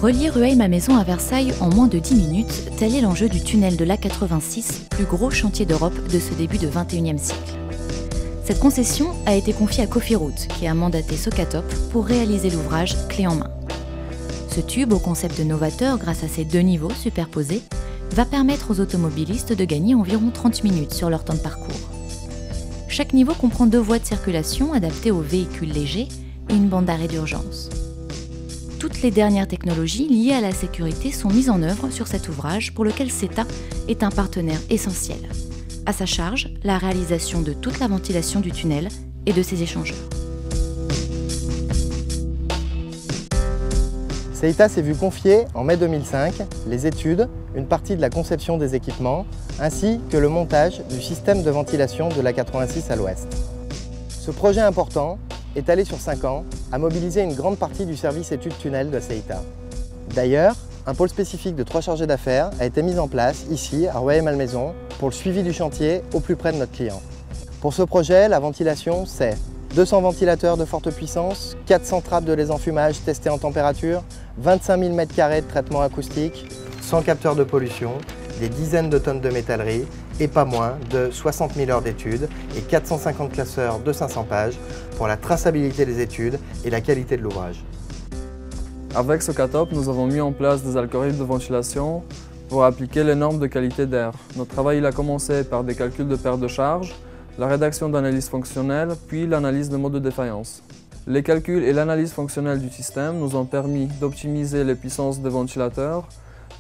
Relier Rueil-Malmaison à Versailles en moins de 10 minutes, tel est l'enjeu du tunnel de l'A86, plus gros chantier d'Europe de ce début de XXIe siècle. Cette concession a été confiée à Cofiroute, qui a mandaté Socatop pour réaliser l'ouvrage clé en main. Ce tube, au concept novateur grâce à ses 2 niveaux superposés, va permettre aux automobilistes de gagner environ 30 minutes sur leur temps de parcours. Chaque niveau comprend 2 voies de circulation adaptées aux véhicules légers et une bande d'arrêt d'urgence. Toutes les dernières technologies liées à la sécurité sont mises en œuvre sur cet ouvrage pour lequel CETA est un partenaire essentiel. À sa charge, la réalisation de toute la ventilation du tunnel et de ses échangeurs. CETA s'est vu confier en mai 2005 les études, une partie de la conception des équipements, ainsi que le montage du système de ventilation de l'A86 à l'ouest. Ce projet important, étalé sur 5 ans, a mobilisé une grande partie du service études tunnel de CETA. D'ailleurs, un pôle spécifique de 3 chargés d'affaires a été mis en place ici, à Rueil-Malmaison, pour le suivi du chantier au plus près de notre client. Pour ce projet, la ventilation, c'est 200 ventilateurs de forte puissance, 400 trappes de désenfumage testées en température, 25 000 m² de traitement acoustique, 100 capteurs de pollution, des dizaines de tonnes de métallerie et pas moins de 60 000 heures d'études et 450 classeurs de 500 pages pour la traçabilité des études et la qualité de l'ouvrage. Avec Socatop, nous avons mis en place des algorithmes de ventilation pour appliquer les normes de qualité d'air. Notre travail il a commencé par des calculs de perte de charge, la rédaction d'analyses fonctionnelles, puis l'analyse de mode de défaillance. Les calculs et l'analyse fonctionnelle du système nous ont permis d'optimiser les puissances des ventilateurs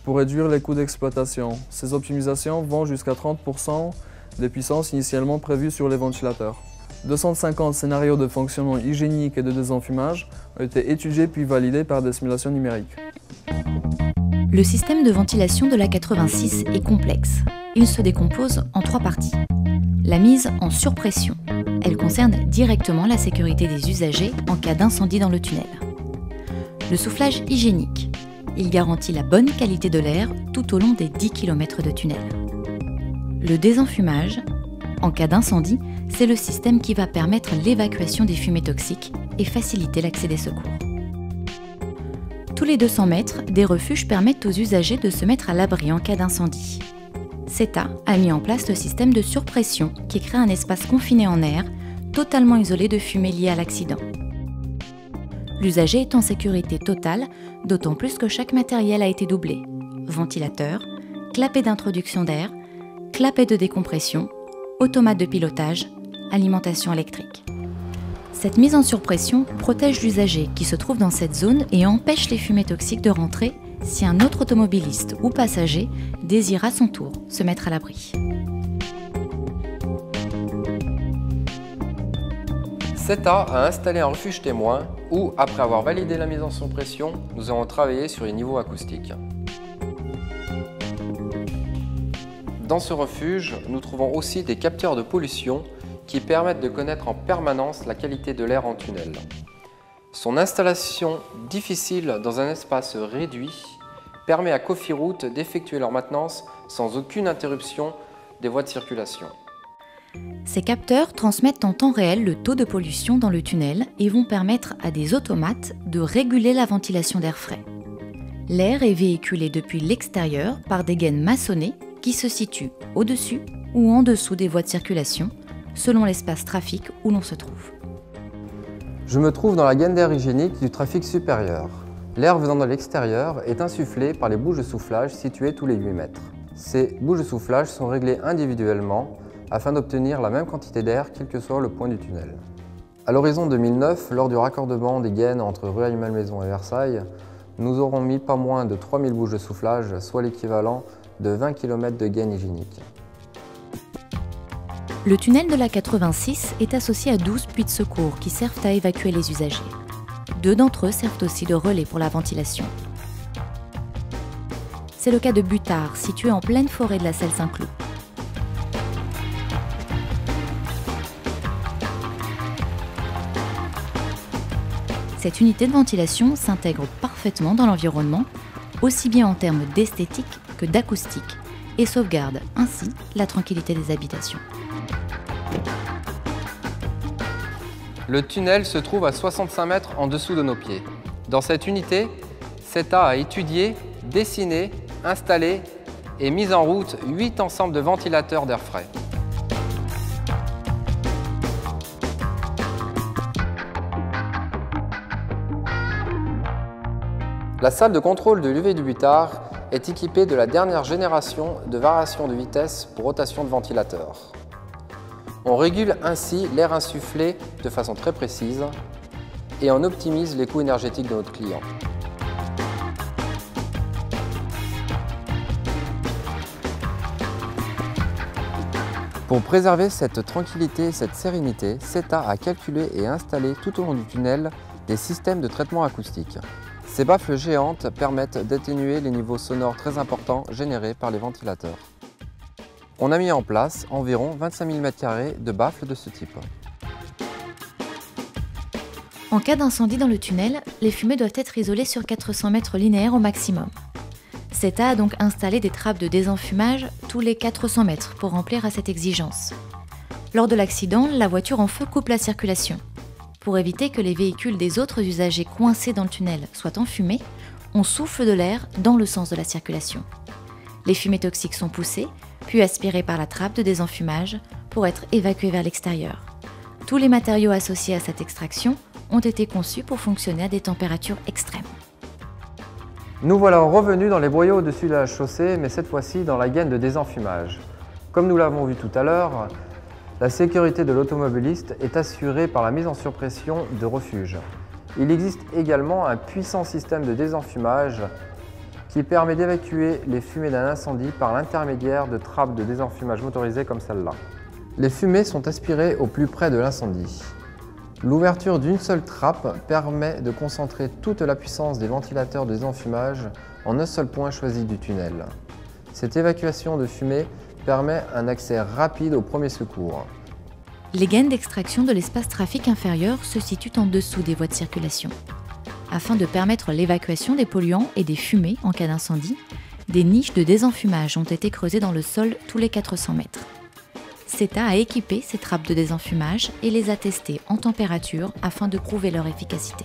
pour réduire les coûts d'exploitation. Ces optimisations vont jusqu'à 30% des puissances initialement prévues sur les ventilateurs. 250 scénarios de fonctionnement hygiénique et de désenfumage ont été étudiés puis validés par des simulations numériques. Le système de ventilation de l'A86 est complexe. Il se décompose en 3 parties. La mise en surpression. Elle concerne directement la sécurité des usagers en cas d'incendie dans le tunnel. Le soufflage hygiénique. Il garantit la bonne qualité de l'air tout au long des 10 km de tunnel. Le désenfumage. En cas d'incendie, c'est le système qui va permettre l'évacuation des fumées toxiques et faciliter l'accès des secours. Tous les 200 mètres, des refuges permettent aux usagers de se mettre à l'abri en cas d'incendie. CETA a mis en place le système de surpression qui crée un espace confiné en air, totalement isolé de fumée liée à l'accident. L'usager est en sécurité totale, d'autant plus que chaque matériel a été doublé. Ventilateur, clapet d'introduction d'air, clapet de décompression, automate de pilotage, alimentation électrique. Cette mise en surpression protège l'usager qui se trouve dans cette zone et empêche les fumées toxiques de rentrer si un autre automobiliste ou passager désire à son tour se mettre à l'abri. CETA a installé un refuge témoin où, après avoir validé la mise en surpression, nous avons travaillé sur les niveaux acoustiques. Dans ce refuge, nous trouvons aussi des capteurs de pollution qui permettent de connaître en permanence la qualité de l'air en tunnel. Son installation difficile dans un espace réduit permet à Cofiroute d'effectuer leur maintenance sans aucune interruption des voies de circulation. Ces capteurs transmettent en temps réel le taux de pollution dans le tunnel et vont permettre à des automates de réguler la ventilation d'air frais. L'air est véhiculé depuis l'extérieur par des gaines maçonnées qui se situent au-dessus ou en dessous des voies de circulation, selon l'espace trafic où l'on se trouve. Je me trouve dans la gaine d'air hygiénique du trafic supérieur. L'air venant de l'extérieur est insufflé par les bouches de soufflage situées tous les 8 mètres. Ces bouches de soufflage sont réglées individuellement afin d'obtenir la même quantité d'air quel que soit le point du tunnel. À l'horizon 2009, lors du raccordement des gaines entre Rueil-Malmaison et Versailles, nous aurons mis pas moins de 3000 bouches de soufflage, soit l'équivalent de 20 km de gaine hygiénique. Le tunnel de l'A86 est associé à 12 puits de secours qui servent à évacuer les usagers. 2 d'entre eux servent aussi de relais pour la ventilation. C'est le cas de Butard, situé en pleine forêt de la Selle Saint-Cloud. Cette unité de ventilation s'intègre parfaitement dans l'environnement, aussi bien en termes d'esthétique que d'acoustique, et sauvegarde ainsi la tranquillité des habitations. Le tunnel se trouve à 65 mètres en dessous de nos pieds. Dans cette unité, CETA a étudié, dessiné, installé et mis en route 8 ensembles de ventilateurs d'air frais. La salle de contrôle de l'UV du Butard est équipée de la dernière génération de variation de vitesse pour rotation de ventilateur. On régule ainsi l'air insufflé de façon très précise et on optimise les coûts énergétiques de notre client. Pour préserver cette tranquillité et cette sérénité, CETA a calculé et installé tout au long du tunnel des systèmes de traitement acoustique. Ces baffles géantes permettent d'atténuer les niveaux sonores très importants générés par les ventilateurs. On a mis en place environ 25 000 m² de baffles de ce type. En cas d'incendie dans le tunnel, les fumées doivent être isolées sur 400 mètres linéaires au maximum. CETA a donc installé des trappes de désenfumage tous les 400 mètres pour remplir à cette exigence. Lors de l'accident, la voiture en feu coupe la circulation. Pour éviter que les véhicules des autres usagers coincés dans le tunnel soient enfumés, on souffle de l'air dans le sens de la circulation. Les fumées toxiques sont poussées, puis aspirées par la trappe de désenfumage pour être évacuées vers l'extérieur. Tous les matériaux associés à cette extraction ont été conçus pour fonctionner à des températures extrêmes. Nous voilà revenus dans les boyaux au-dessus de la chaussée, mais cette fois-ci dans la gaine de désenfumage. Comme nous l'avons vu tout à l'heure, la sécurité de l'automobiliste est assurée par la mise en surpression de refuge. Il existe également un puissant système de désenfumage qui permet d'évacuer les fumées d'un incendie par l'intermédiaire de trappes de désenfumage motorisées comme celle-là. Les fumées sont aspirées au plus près de l'incendie. L'ouverture d'une seule trappe permet de concentrer toute la puissance des ventilateurs de désenfumage en un seul point choisi du tunnel. Cette évacuation de fumée permet un accès rapide aux premiers secours. Les gaines d'extraction de l'espace trafic inférieur se situent en dessous des voies de circulation. Afin de permettre l'évacuation des polluants et des fumées en cas d'incendie, des niches de désenfumage ont été creusées dans le sol tous les 400 mètres. CETA a équipé ces trappes de désenfumage et les a testées en température afin de prouver leur efficacité.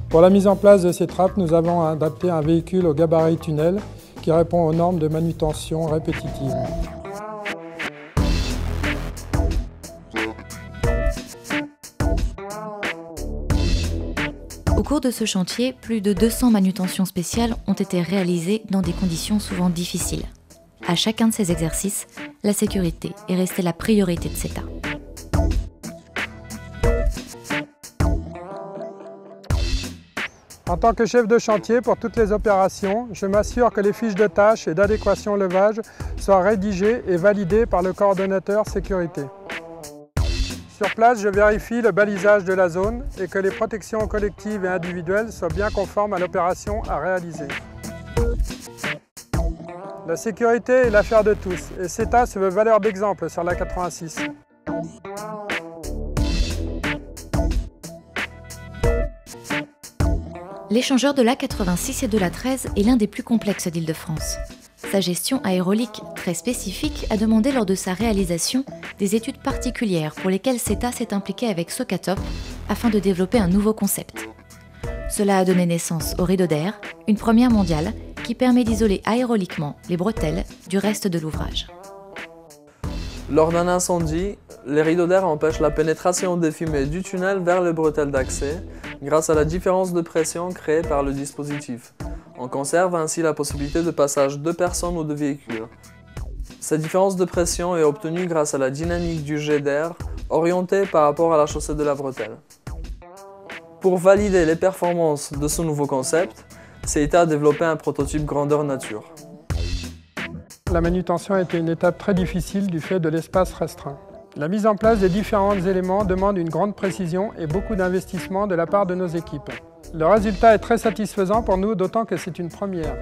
Pour la mise en place de ces trappes, nous avons adapté un véhicule au gabarit tunnel qui répond aux normes de manutention répétitive. Au cours de ce chantier, plus de 200 manutentions spéciales ont été réalisées dans des conditions souvent difficiles. À chacun de ces exercices, la sécurité est restée la priorité de CETA. En tant que chef de chantier pour toutes les opérations, je m'assure que les fiches de tâches et d'adéquation levage soient rédigées et validées par le coordonnateur sécurité. Sur place, je vérifie le balisage de la zone et que les protections collectives et individuelles soient bien conformes à l'opération à réaliser. La sécurité est l'affaire de tous et CETA se veut valeur d'exemple sur la 86. L'échangeur de l'A86 et de l'A13 est l'un des plus complexes d'Île-de-France. Sa gestion aérolique très spécifique a demandé lors de sa réalisation des études particulières pour lesquelles CETA s'est impliqué avec Socatop afin de développer un nouveau concept. Cela a donné naissance au rideau d'air, une première mondiale qui permet d'isoler aéroliquement les bretelles du reste de l'ouvrage. Lors d'un incendie, les rideaux d'air empêchent la pénétration des fumées du tunnel vers les bretelles d'accès grâce à la différence de pression créée par le dispositif. On conserve ainsi la possibilité de passage de personnes ou de véhicules. Cette différence de pression est obtenue grâce à la dynamique du jet d'air orienté par rapport à la chaussée de la bretelle. Pour valider les performances de ce nouveau concept, CETA a développé un prototype grandeur nature. La manutention a été une étape très difficile du fait de l'espace restreint. La mise en place des différents éléments demande une grande précision et beaucoup d'investissement de la part de nos équipes. Le résultat est très satisfaisant pour nous, d'autant que c'est une première.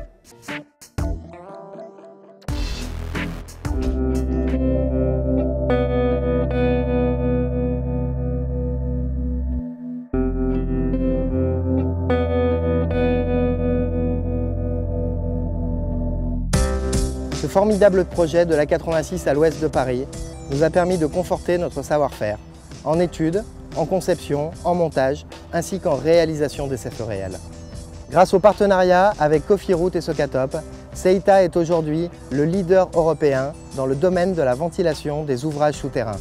Ce formidable projet de l'A86 à l'ouest de Paris nous a permis de conforter notre savoir-faire en études, en conception, en montage, ainsi qu'en réalisation d'essais feux réels. Grâce au partenariat avec Cofiroute et Socatop, Seita est aujourd'hui le leader européen dans le domaine de la ventilation des ouvrages souterrains.